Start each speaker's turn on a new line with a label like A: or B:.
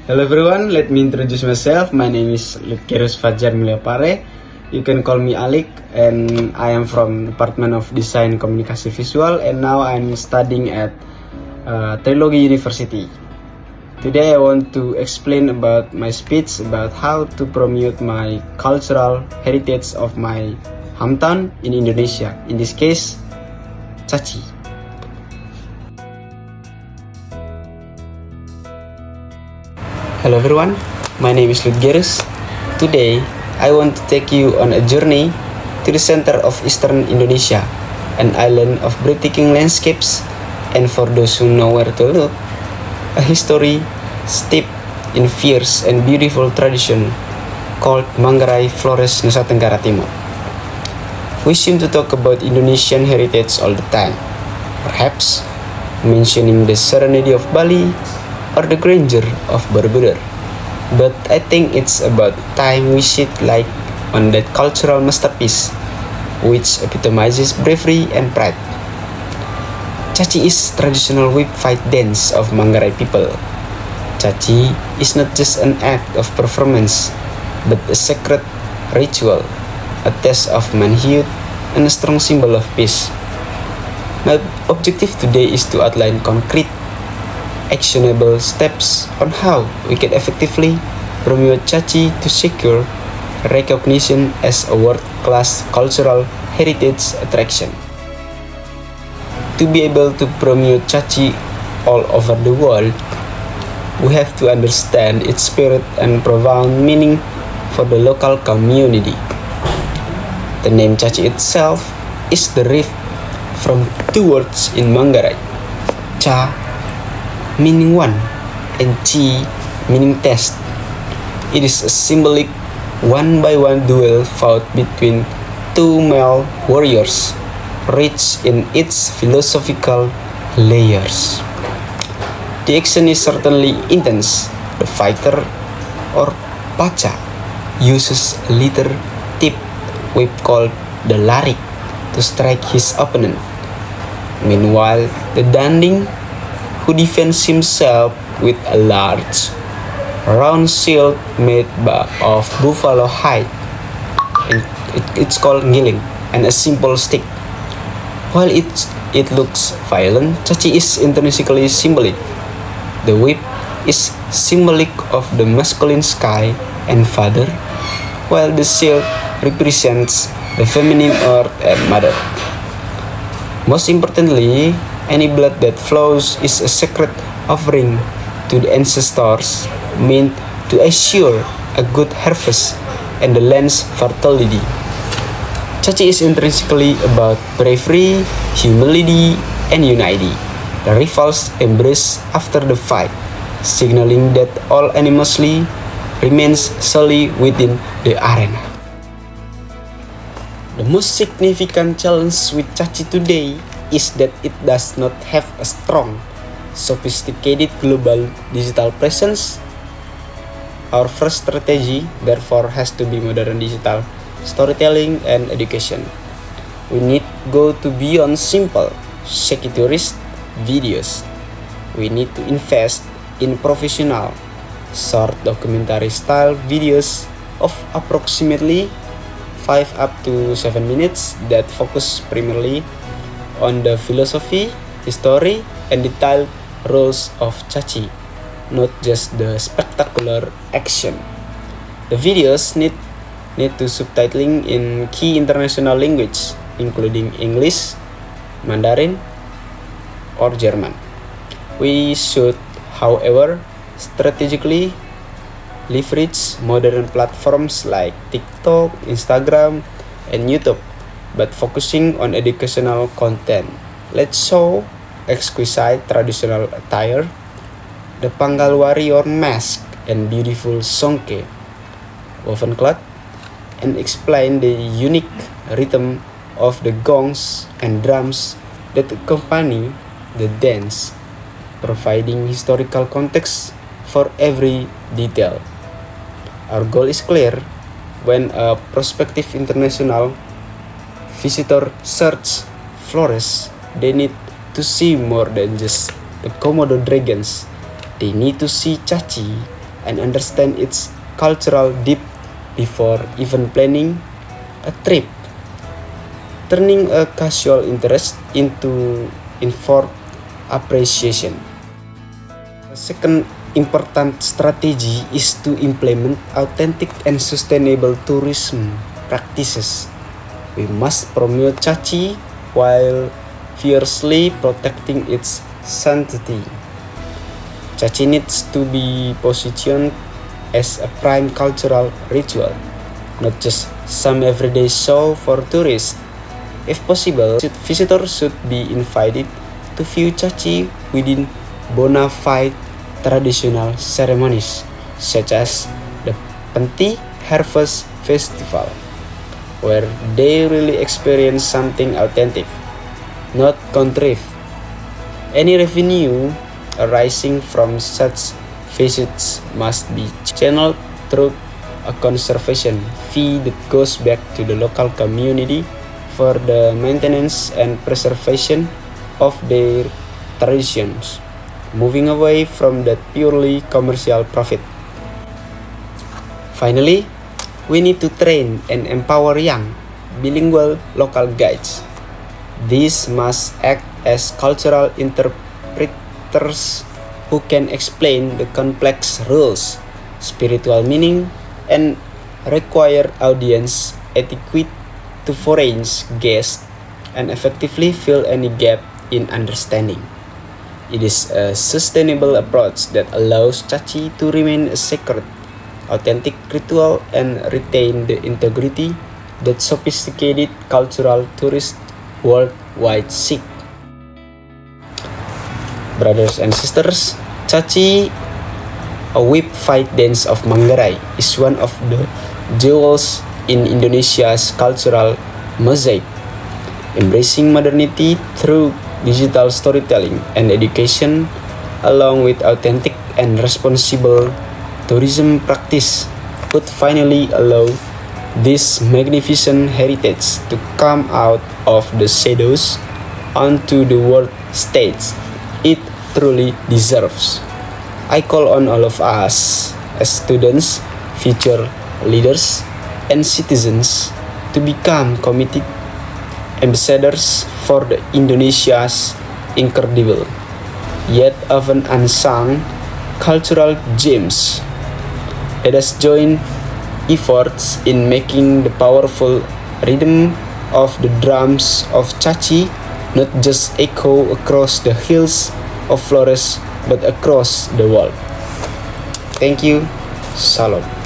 A: Hello everyone, let me introduce myself. My name is Lutgerus Fajar Mulyapare. You can call me Alik, and I am from Department of Design Komunikasi Visual, and now I'm studying at Trilogy University. Today I want to explain about my speech about how to promote my cultural heritage of my hometown in Indonesia. In this case, Caci. Hello everyone, my name is Lutgerus. Today, I want to take you on a journey to the center of eastern Indonesia, an island of breathtaking landscapes, and for those who know where to look, a history steeped in fierce and beautiful tradition called Manggarai Flores Nusa Tenggara Timur. We seem to talk about Indonesian heritage all the time, perhaps mentioning the serenity of Bali or the grandeur of Borobudur. But I think it's about time we shed light on that cultural masterpiece, which epitomizes bravery and pride. Caci is traditional whip fight dance of Manggarai people. Caci is not just an act of performance, but a sacred ritual, a test of manhood, and a strong symbol of peace. My objective today is to outline concrete actionable steps on how we can effectively promote Caci to secure recognition as a world-class cultural heritage attraction. To be able to promote Caci all over the world, we have to understand its spirit and profound meaning for the local community. The name Caci itself is derived from two words in Manggarai, Ca meaning one, and Ci meaning test. It is a symbolic one-by-one duel fought between two male warriors, rich in its philosophical layers. The action is certainly intense. The fighter, or Paca, uses a leather-tipped whip called the larik to strike his opponent. Meanwhile, the Danding, who defends himself with a large, round shield made of buffalo hide, and it's called ngiling, and a simple stick. While it looks violent, Caci is intrinsically symbolic. The whip is symbolic of the masculine sky and father, while the shield represents the feminine earth and mother. Most importantly, any blood that flows is a sacred offering to the ancestors, meant to assure a good harvest and the land's fertility. Caci is intrinsically about bravery, humility, and unity. The rivals embrace after the fight, signaling that all animosity remains solely within the arena. The most significant challenge with Caci today is that it does not have a strong, sophisticated global digital presence. Our first strategy, therefore, has to be modern digital storytelling and education. We need go to beyond simple, tourist videos. We need to invest in professional, short documentary style videos of approximately 5 up to 7 minutes that focus primarily on the philosophy, history, and detailed rules of Caci, not just the spectacular action. The videos need to subtitling in key international language, including English, Mandarin, or German. We should, however, strategically leverage modern platforms like TikTok, Instagram, and YouTube, but focusing on educational content. Let's show exquisite traditional attire, the Panggal warrior mask, and beautiful songke, woven cloth, and explain the unique rhythm of the gongs and drums that accompany the dance, providing historical context for every detail. Our goal is clear. When a prospective international visitor search Flores, they need to see more than just the Komodo dragons. They need to see Caci, and understand its cultural depth before even planning a trip, turning a casual interest into informed appreciation. The second important strategy is to implement authentic and sustainable tourism practices. We must promote Caci while fiercely protecting its sanctity. Caci needs to be positioned as a prime cultural ritual, not just some everyday show for tourists. If possible, visitors should be invited to view Caci within bona fide traditional ceremonies, such as the Penti Harvest Festival, where they really experience something authentic, not contrived. Any revenue arising from such visits must be channeled through a conservation fee that goes back to the local community for the maintenance and preservation of their traditions, moving away from that purely commercial profit. Finally, we need to train and empower young, bilingual local guides. These must act as cultural interpreters who can explain the complex rules, spiritual meaning, and require audience etiquette to foreign guests and effectively fill any gap in understanding. It is a sustainable approach that allows Caci to remain a sacred, authentic ritual and retain the integrity that sophisticated cultural tourists worldwide seek. Brothers and sisters, Caci, a whip fight dance of Manggarai, is one of the jewels in Indonesia's cultural mosaic, embracing modernity through digital storytelling and education, along with authentic and responsible tourism practice, would finally allow this magnificent heritage to come out of the shadows onto the world stage it truly deserves. I call on all of us as students, future leaders, and citizens to become committed ambassadors for the Indonesia's incredible, yet often unsung, cultural gems. Let us join efforts in making the powerful rhythm of the drums of Caci not just echo across the hills of Flores but across the world. Thank you. Salam.